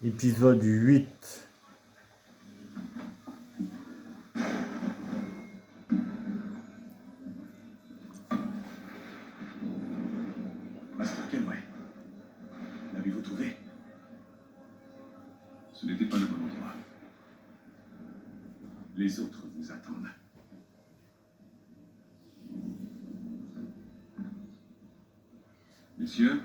Épisode 8. Master Kenway, l'avez-vous trouvé? Ce n'était pas le bon endroit. Les autres vous attendent. Messieurs,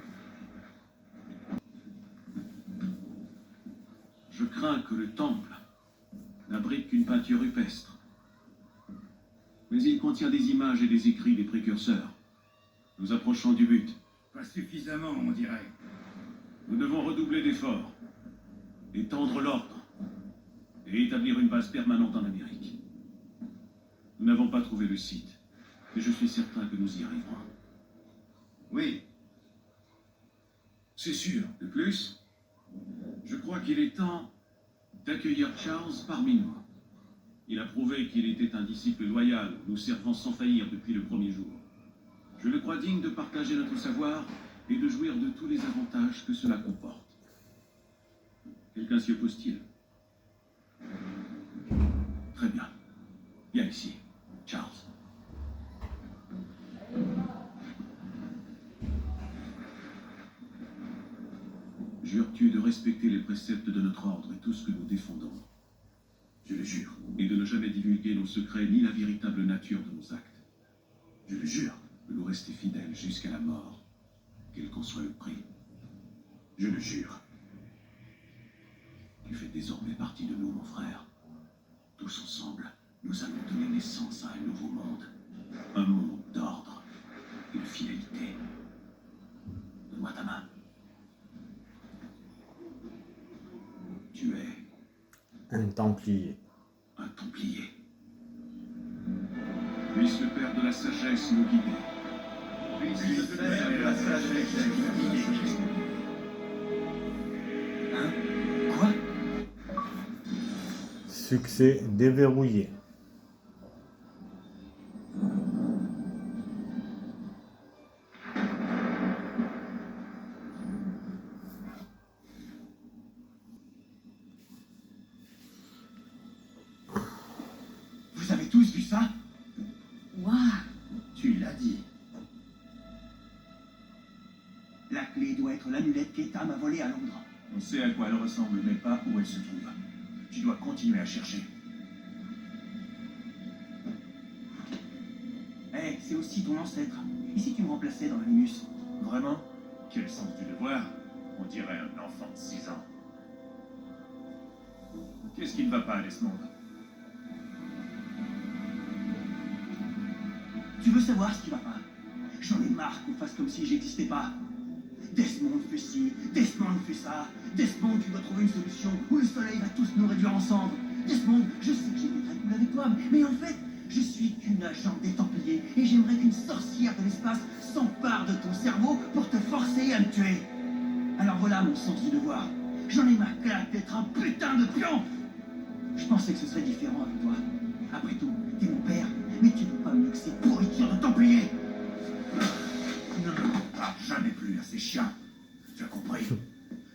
je crains que le temple n'abrite qu'une peinture rupestre. Mais il contient des images et des écrits des précurseurs. Nous approchons du but. Pas suffisamment, on dirait. Nous devons redoubler d'efforts, étendre l'ordre et établir une base permanente en Amérique. Nous n'avons pas trouvé le site, mais je suis certain que nous y arriverons. Oui. C'est sûr. De plus, je crois qu'il est temps d'accueillir Charles parmi nous. Il a prouvé qu'il était un disciple loyal, nous servant sans faillir depuis le premier jour. Je le crois digne de partager notre savoir et de jouir de tous les avantages que cela comporte. Quelqu'un s'y oppose-t-il? Très bien. Viens ici, Charles. Jures-tu de respecter les préceptes de notre ordre et tout ce que nous défendons? Je le jure. Et de ne jamais divulguer nos secrets ni la véritable nature de nos actes? Je le jure. De nous rester fidèles jusqu'à la mort, quel qu'en soit le prix? Je le jure. Tu fais désormais partie de nous, mon frère. Tous ensemble, nous allons donner naissance à un nouveau monde. Un monde d'ordre et de fidélité. Donne-moi ta main. Tu es Un Templier. un Templier. Puisse le Père de la sagesse nous guider. Puisse le Père de la sagesse nous guider. Hein? Quoi? Succès déverrouillé. Vous avez tous vu ça? Waouh! Tu l'as dit. La clé doit être l'amulette qu'Eta m'a volée à Londres. On sait à quoi elle ressemble, mais pas où elle se trouve. Tu dois continuer à chercher. Eh, c'est aussi ton ancêtre. Et si tu me remplaçais dans l'animus? Vraiment? Quel sens du devoir? On dirait un enfant de 6 ans. Qu'est-ce qui ne va pas, Desmond? Tu veux savoir ce qui va pas? J'en ai marre qu'on fasse comme si j'existais pas. Desmond fait ci, Desmond fait ça. Desmond, tu dois trouver une solution où le soleil va tous nous réduire ensemble. Desmond, je sais que j'ai été très cool avec toi, mais en fait, je suis qu'une agente des Templiers et j'aimerais qu'une sorcière de l'espace s'empare de ton cerveau pour te forcer à me tuer. Alors voilà mon sens du devoir. J'en ai marre d'être un putain de pion. Je pensais que ce serait différent avec toi. Après tout, t'es mon père, mais tu peux pas mieux que ces pourritures de Templiers. Ne me parle jamais plus à ces chiens. Tu as compris?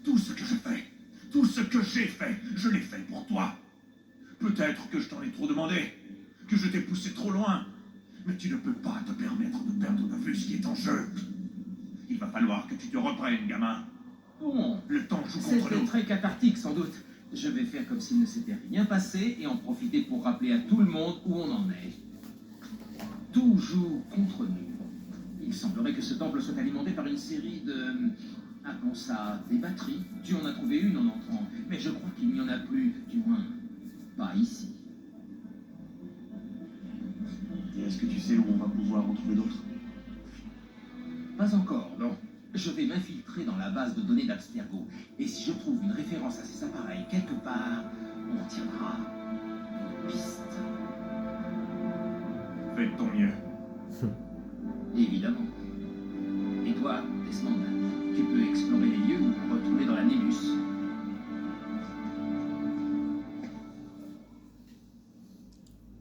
Tout ce que je fais, tout ce que j'ai fait, je l'ai fait pour toi. Peut-être que je t'en ai trop demandé, que je t'ai poussé trop loin, mais tu ne peux pas te permettre de perdre de vue ce qui est en jeu. Il va falloir que tu te reprennes, gamin. Bon, Le temps joue contre c'était nous. très cathartique sans doute. Je vais faire comme s'il ne s'était rien passé et en profiter pour rappeler à tout le monde où on en est. Tout joue contre nous. Il semblerait que ce temple soit alimenté par une série de... appelons ça des batteries. Tu en as trouvé une en entrant, mais je crois qu'il n'y en a plus, du moins, pas ici. Et est-ce que tu sais où on va pouvoir en trouver d'autres? Pas encore, non. Je vais m'infiltrer dans la base de données d'Abstergo. Et si je trouve une référence à ces appareils quelque part, on tiendra une piste. Fais de ton mieux. Évidemment. Et toi, Desmond, tu peux explorer les lieux ou retourner dans la Nébus.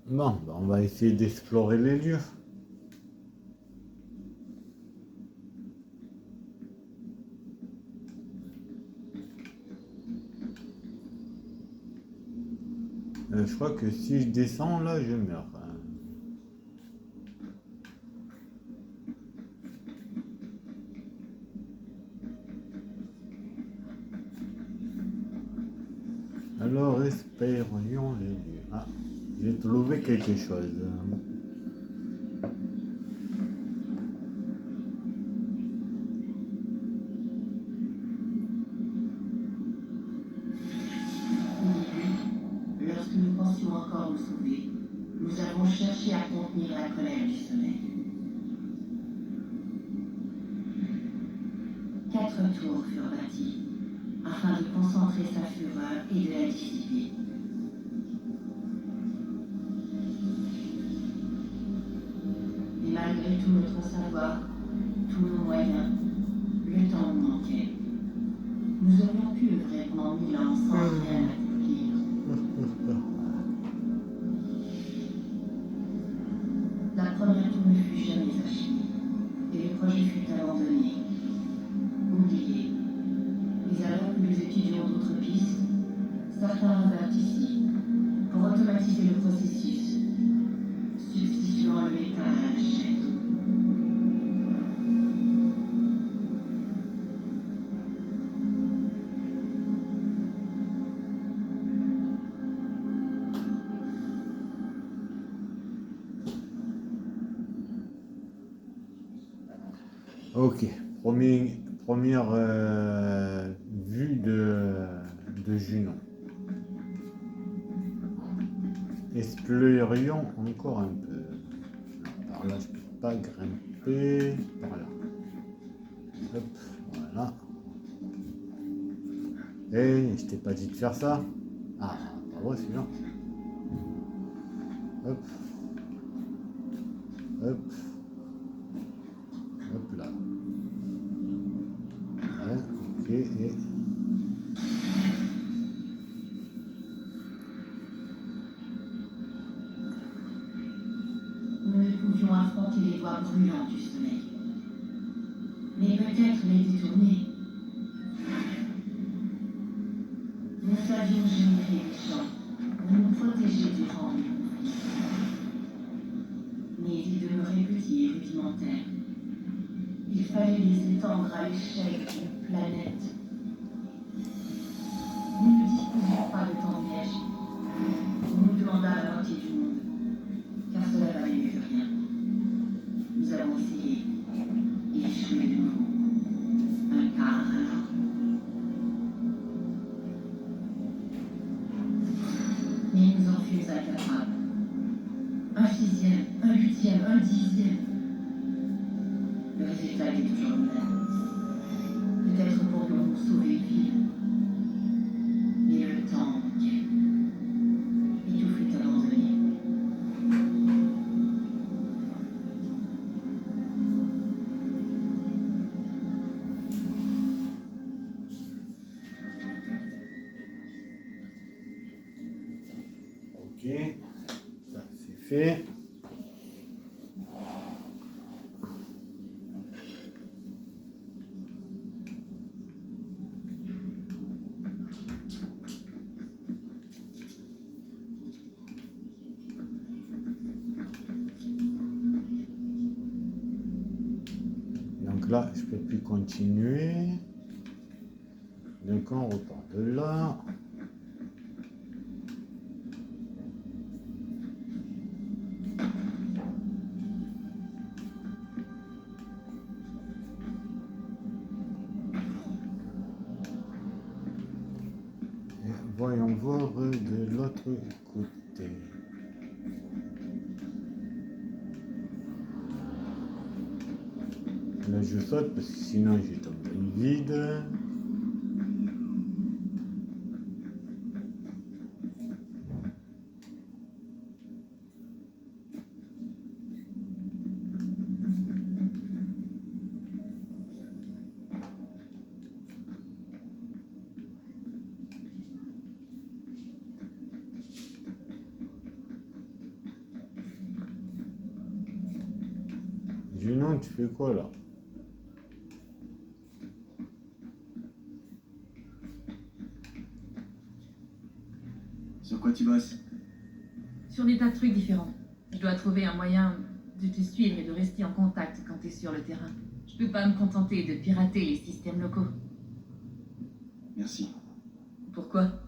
Bon, on va essayer d'explorer les lieux. Je crois que si je descends là, je meurs. Alors, espérions les lieux. Ah, j'ai trouvé quelque chose. Lorsque nous pensions encore nous sauver, nous avons cherché à contenir la colère du soleil. 4 tours furent bâties, afin de concentrer sa fureur et de la dissiper. Mais malgré tout notre savoir, tous nos moyens, le temps nous manquait. Nous aurions pu œuvrer pendant 1000 ans sans rien accomplir. La première tour ne fut jamais achevée, et le projet fut abandonné, oublié. Mais alors que nous étudions d'autres pistes, certains vinrent ici pour automatiser le processus, substituant le métal à la chair. Ok, première vue de Junon. Explorions encore un peu. Par là, je peux pas grimper. Par là. Hop, voilà. Et je t'ai pas dit de faire ça. Ah, pas vrai celui-là. Hop. Hop. Hop là. Ouais, ok, et... Nous ne pouvions affronter les doigts brûlants du soleil. Mais peut-être les détourner. Nous savions générer des champs pour nous protéger durant les conflits. Mais ils demeuraient petits et rudimentaires. Il fallait les étendre à l'échelle d'une planète. Nous ne disposions pas de temps neige. On nous demanda la moitié du monde, car cela valait mieux que rien. Nous avons essayé et échoué de nouveau. Un quart alors. Mais nous en fûmes incapables. Un sixième, un huitième, un dixième. Le résultat est toujours le même. Peut-être pourrions-nous sauver une ville. Mais le temps manquait. Et tout fut abandonné. Ok, ça c'est fait. Donc là, je peux plus continuer. Donc on repart de là. Et voyons voir de l'autre côté. Là je saute parce que sinon je tombe dans le vide. Junon, tu fais quoi là? Sur quoi tu bosses? Sur des tas de trucs différents. Je dois trouver un moyen de te suivre et de rester en contact quand t'es sur le terrain. Je peux pas me contenter de pirater les systèmes locaux. Merci. Pourquoi?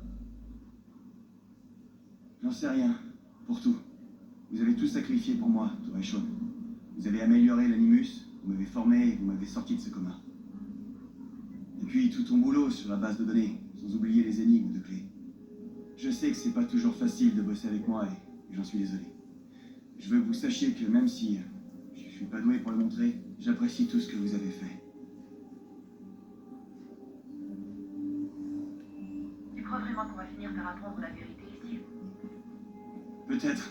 J'en sais rien. Pour tout. Vous avez tout sacrifié pour moi, Tour et Shaun. Vous avez amélioré l'Animus, vous m'avez formé et vous m'avez sorti de ce coma. Et puis tout ton boulot sur la base de données, sans oublier les énigmes de clés. Je sais que c'est pas toujours facile de bosser avec moi et j'en suis désolé. Je veux que vous sachiez que même si je suis pas doué pour le montrer, j'apprécie tout ce que vous avez fait. Tu crois vraiment qu'on va finir par apprendre la vérité ici? Peut-être.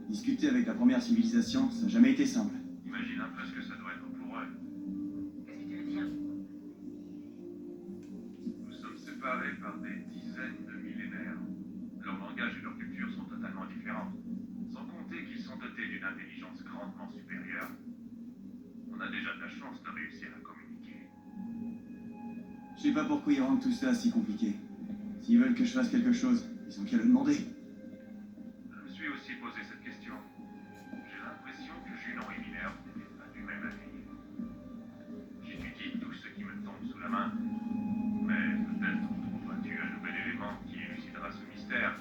Discuter avec la première civilisation, ça n'a jamais été simple. Imagine un peu ce que ça doit être pour eux. Qu'est-ce que tu veux dire? Nous sommes séparés par des dizaines de millénaires. Leur langage et leur culture sont totalement différentes. Sans compter qu'ils sont dotés d'une intelligence grandement supérieure. On a déjà de la chance de réussir à communiquer. Je sais pas pourquoi ils rendent tout ça si compliqué. S'ils veulent que je fasse quelque chose, ils ont qu'à le demander. Je me suis aussi posé cette question. J'ai l'impression que Junon et Minerve n'étaient pas du même avis. J'étudie tout ce qui me tombe sous la main. Mais peut-être trouveras-tu un nouvel élément qui élucidera ce mystère.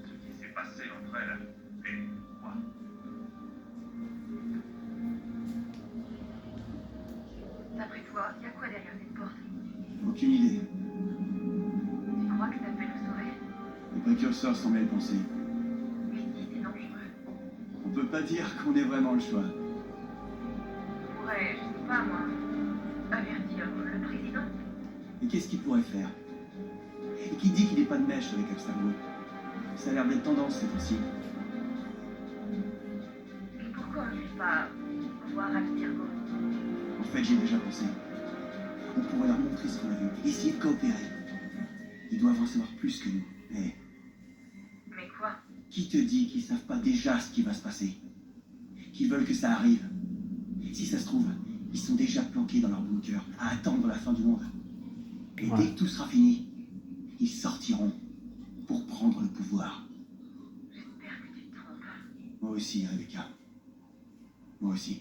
Ce qui s'est passé entre elles et moi. D'après toi, y a quoi derrière cette porte? Aucune idée. Tu crois que ça peut nous sauver? Les précurseurs semblaient le penser. Mais si c'est dangereux, On peut pas dire qu'on ait vraiment le choix. on pourrait, je sais pas moi, avertir le président. Et qu'est-ce qu'il pourrait faire? Et qui dit qu'il n'est pas de mèche avec Abstergo? Ça a l'air d'être tendance cette fois-ci. Et pourquoi on ne fait pas voir Abstergo? En fait, j'y ai déjà pensé. On pourrait leur montrer ce qu'on a vu, essayer de coopérer. Ils doivent en savoir plus que nous. Mais Mais quoi? qui te dit qu'ils savent pas déjà ce qui va se passer? Qu'ils veulent que ça arrive? Si ça se trouve, ils sont déjà planqués dans leur bunker, à attendre la fin du monde. Et Ouais. dès que tout sera fini, ils sortiront pour prendre le pouvoir. J'espère que tu te trompes. Moi aussi, Rebecca. Moi aussi.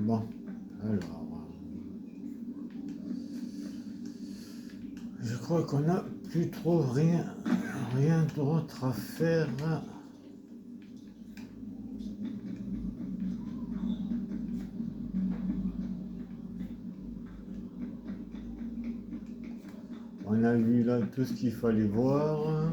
Bon, alors. Je crois qu'on a plus trop rien d'autre à faire. On a vu là tout ce qu'il fallait voir.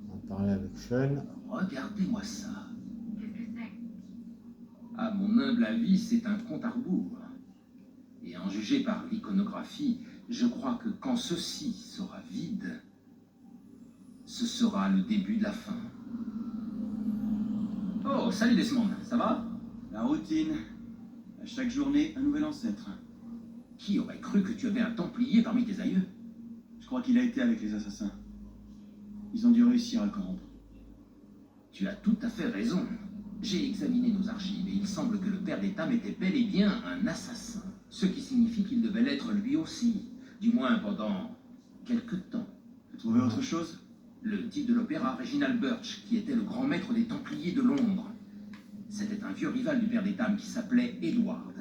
On va parler avec Sean. Regardez-moi ça. Qu'est-ce que c'est? À mon humble avis, c'est un compte à rebours. Et en juger par l'iconographie, je crois que quand ceci sera vide, ce sera le début de la fin. Oh, salut Desmond, ça va? La routine. À chaque journée, un nouvel ancêtre. Qui aurait cru que tu avais un Templier parmi tes aïeux? Je crois qu'il a été avec les assassins. Ils ont dû réussir à le corrompre. Tu as tout à fait raison. J'ai examiné nos archives et il semble que le père d'Étam était bel et bien un assassin. Ce qui signifie qu'il devait l'être lui aussi, du moins pendant quelque temps. Vous trouvez autre chose? le type de l'opéra, Reginald Birch, qui était le grand maître des Templiers de Londres. C'était un vieux rival du père d'Etham qui s'appelait Edward.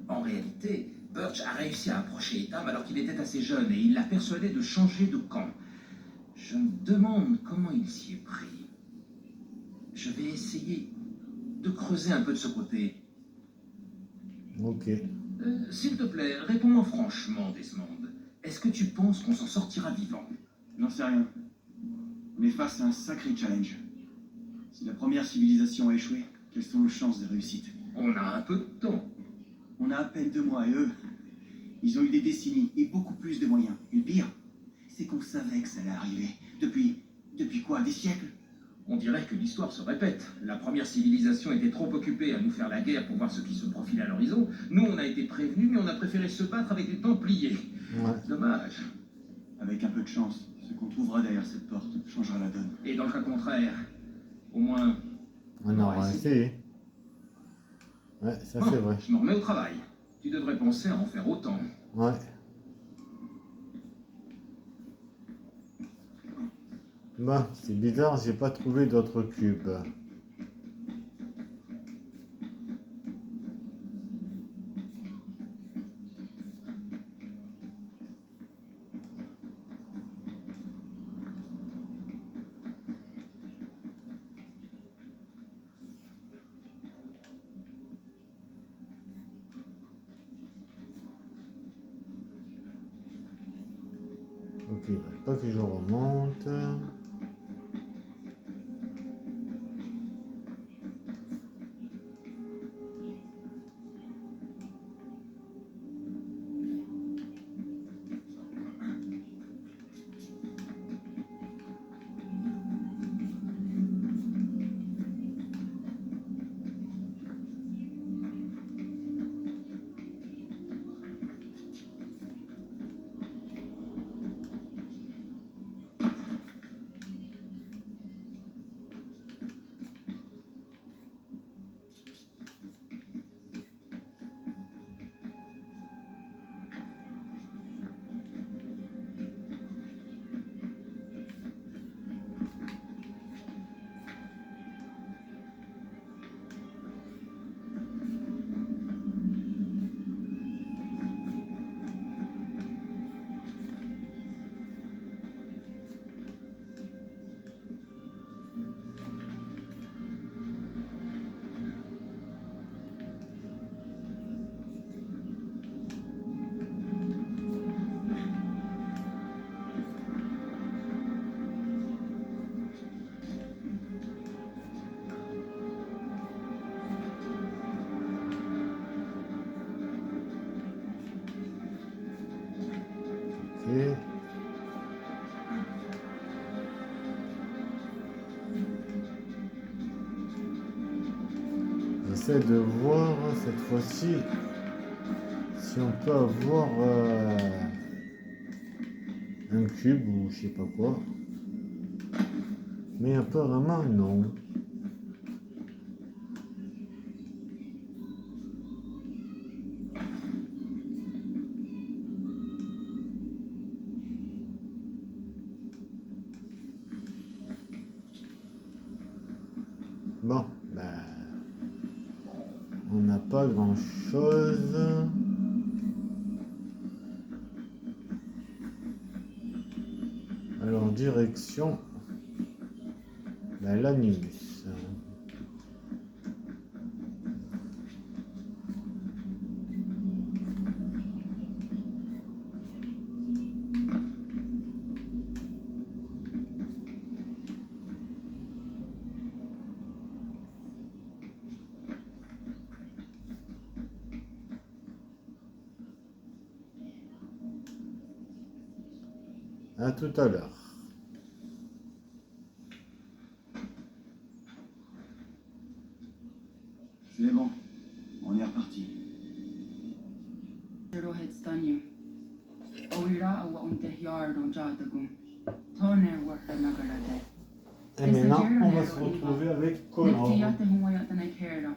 En réalité, Birch a réussi à approcher Etham alors qu'il était assez jeune et il l'a persuadé de changer de camp. Je me demande comment il s'y est pris. Je vais essayer de creuser un peu de ce côté. Ok. S'il te plaît, réponds-moi franchement, Desmond. Est-ce que tu penses qu'on s'en sortira vivant? J'en sais rien. Mais face à un sacré challenge. Si la première civilisation a échoué, quelles sont nos chances de réussite? On a un peu de temps. On a à peine 2 mois et eux, ils ont eu des décennies et beaucoup plus de moyens. Et le pire, c'est qu'on savait que ça allait arriver. Depuis quoi? Des siècles? On dirait que l'histoire se répète. La première civilisation était trop occupée à nous faire la guerre pour voir ce qui se profilait à l'horizon. Nous, on a été prévenus, mais on a préféré se battre avec les Templiers. Ouais. Dommage. Avec un peu de chance, ce qu'on trouvera derrière cette porte changera la donne. Et dans le cas contraire, au moins... On aura essayé. Ouais, ça Bon, c'est vrai. je me remets au travail. Tu devrais penser à en faire autant. Ouais. Bah, c'est bizarre, j'ai pas trouvé d'autres cubes. Ok, pas que je remonte. Ok. J'essaie de voir cette fois-ci si on peut avoir un cube ou je sais pas quoi. Mais apparemment non. Bon, ben, on n'a pas grand-chose. Alors, direction ben, l'animus. À tout à l'heure. C'est bon, on est reparti. Rohit Stanyu. Oira awa untehyard on jadagum. Toner warta nagarade. Et maintenant, on va se retrouver avec Connor. Nektiyate huwayata nekera.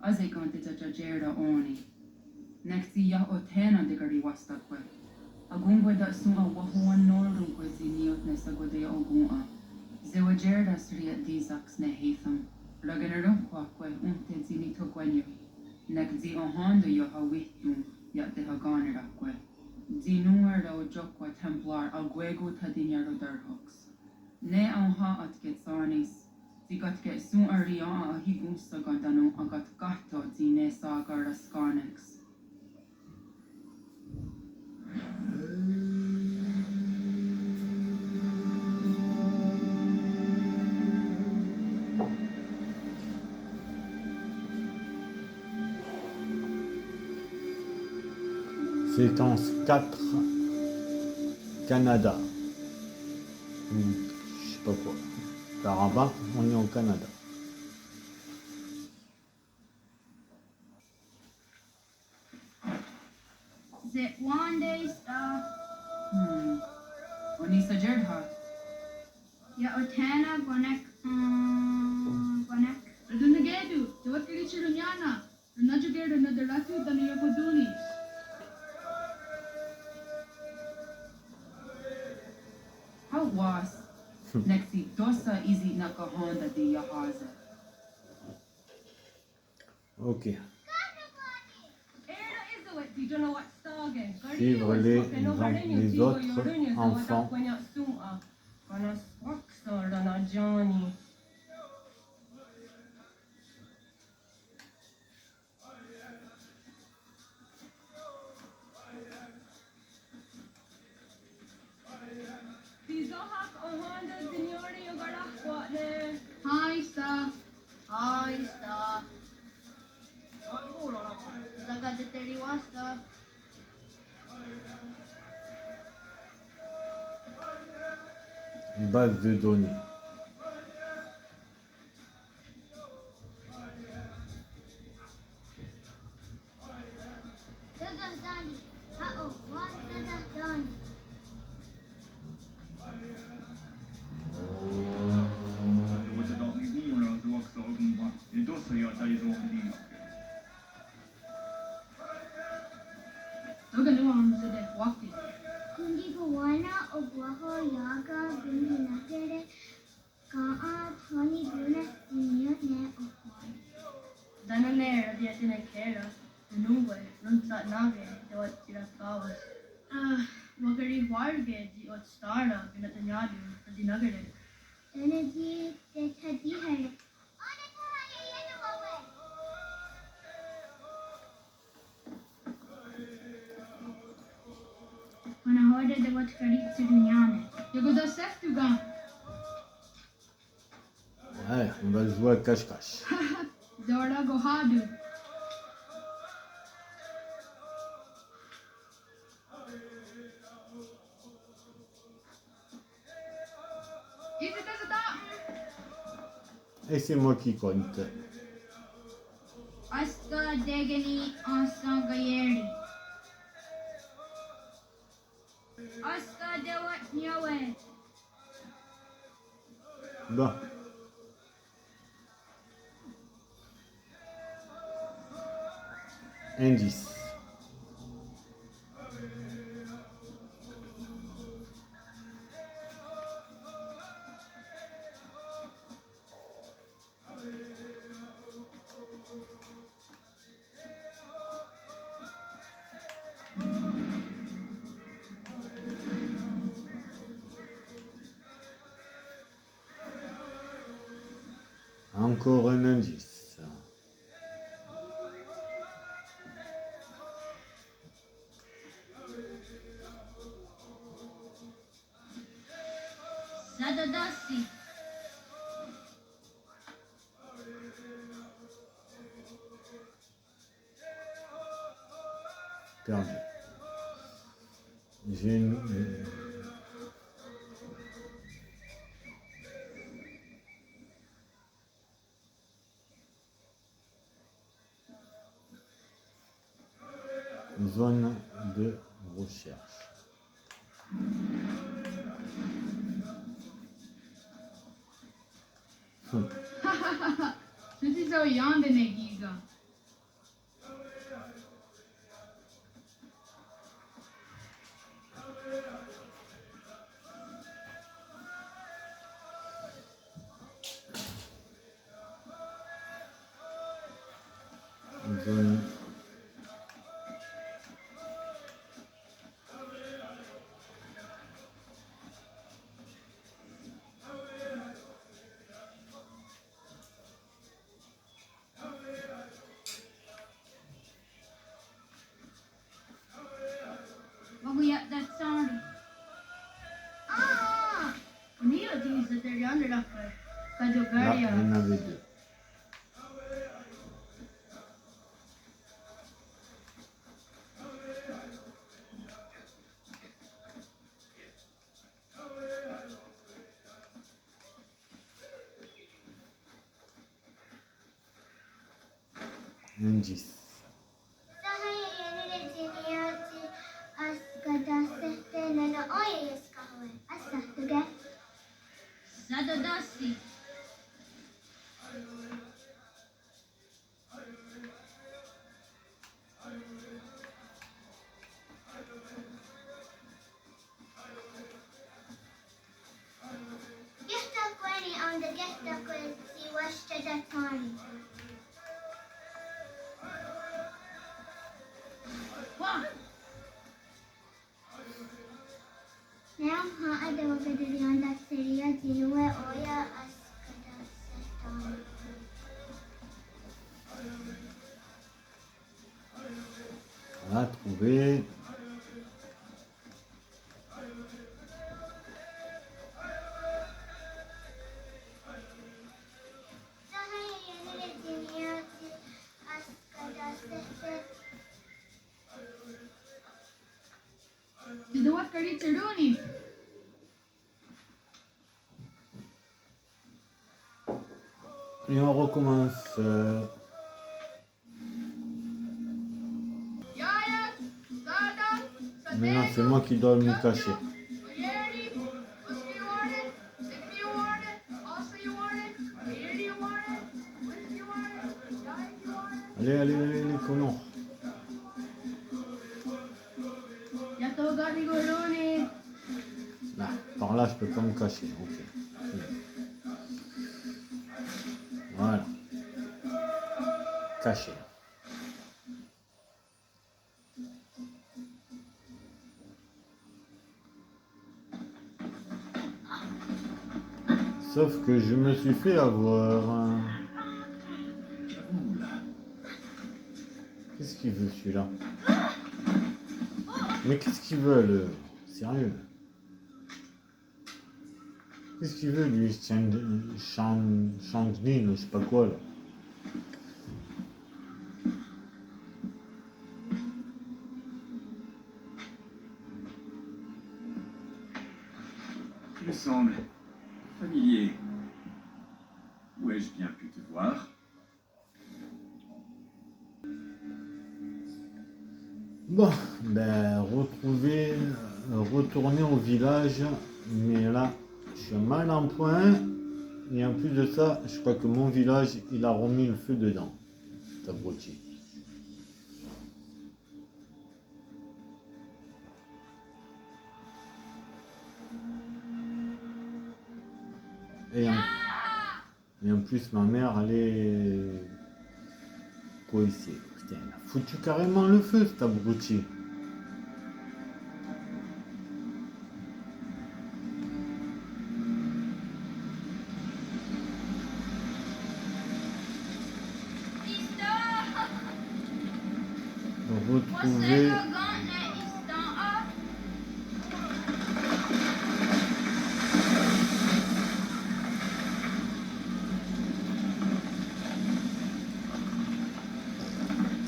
Azekante jajerda oni. Nektiya otena digari wastakwe. Agungwe da sunga wahuan nordum kwezi niot nesagode ogun Wajerda Sri at Dizaks Nehitham. Raganarum Quakwe, Untezini Tokwenyo. Nekzi Ohando Yohawitum, Yat de Haganakwe. Zinuar do Jokwa Templar Alguego Tadinero Darhox. Ne Onha at Getsanis. Zigat get soon Aria a Higusta Gandano Agat Gato Zine Sagar Skarnex. Séquence 4, Canada. Je sais pas quoi. Tarabin, on est au Canada. Zit one day star. Onisa Jerdha. Ya otana gonek gonek. Runagedu, Tawakiri Chirunyana, Runajuger another Ratu than Yokoduni. How was Nexi Dosa Easy Nakahonda di Yahaza. Ok. Suivre les autres enfants. Hi, star. Hi star. Zaga de Teriwasta. Base de données. Dani. Uh-oh, what Dani? Toganuan was a death walking. Kundi Guana Oguaho Yaga Gundi Nakere Kaa Tony Guna Senior Ne Okwai. Dananera di Atinakera, the Nuwe, Runta Nage, the what Tirakawas. Wakari Warge, the what Stara, Vinatanyadu, and the Nugget. Energy Tadi Hari. When I heard the what Karik Sidunyane. Yogoda Seftugan. Ouais, on va jouer à cache-cache. Dora Gohadu. Is it as a Et c'est moi qui compte. Asta Degani Asangayeri. Asta Dewat Nyawe. Bon. Indice. Encore un indice. Sadadasi. Perdu. J'ai une... zone de recherche. This is so young, the Negiga. zone. وقيا داتساري Nio dice che gli anni la fai. Che Là, giocare il y en avait deux. Un 10. Sadodasi Now haada wakadirianda seria jiruwe oya askada setani. Voilà, trouvé. Tu dois faire Tironi. Et on recommence. Yaya, Sada, Maintenant, c'est moi qui dois me cacher. Spaghetti, Whiskey you want it, Sticky you want it, Also you want it, Spaghetti you want it, Whiskey you want it, Yaya you want it. Allez, allez, allez, les colons. Yato gari goroni. Là, par là, je peux pas me cacher. Ok. Voilà. Caché. Sauf que je me suis fait avoir. Qu'est-ce qu'il veut celui-là? Mais qu'est-ce qu'il veut le... Sérieux? Qu'est-ce qu'il veut lui? Chandlin, je sais pas quoi là. Tu me sembles familier. Où ai-je bien pu te voir? Bon, ben retourner au village, mais là, je suis mal en point. Et en plus de ça, je crois que mon village, il a remis le feu dedans. C'est abruti. Et en plus, ma mère, elle est coincée. Putain, elle a foutu carrément le feu, cet abruti. Retrouver...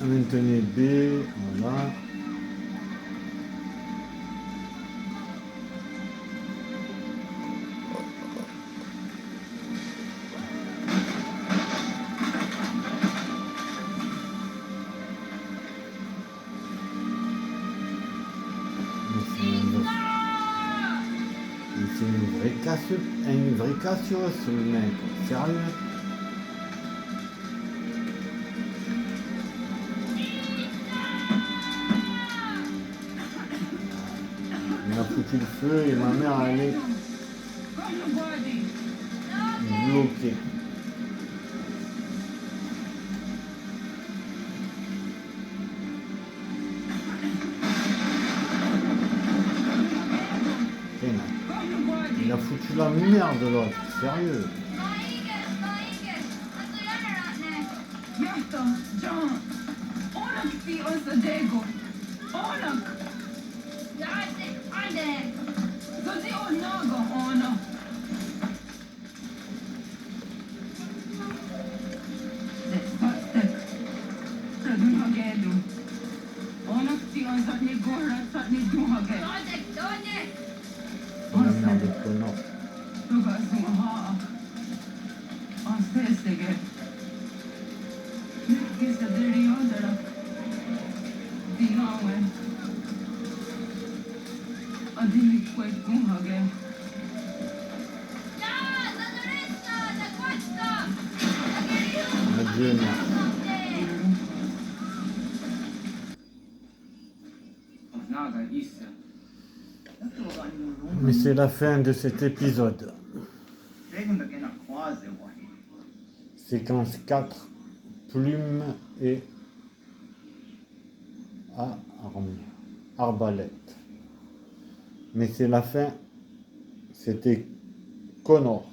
Maintenez B, voilà. C'est une vraie casseuse, ce mec. Sérieux? Il a foutu le feu et ma mère elle est bloquée. Il a foutu la merde l'autre, sérieux. Yahta, John, onak ti osadego, onak, Jacek, Andek! zodi onago ono. Zespatek, tadunhagedu, onak ti ozadne gora, zadne duhage, Jacek, Donje! La merde de connard. tuga suha, ostesege. Kisa diri odara, dihawe, adili kwek duhage. Ja, Zadorista, Zakłacka! Zagiriu! Adieu, merci. Naga issa. Mais c'est la fin de cet épisode. Séquence 4, plume et arbalète. Mais c'est la fin, c'était Connor.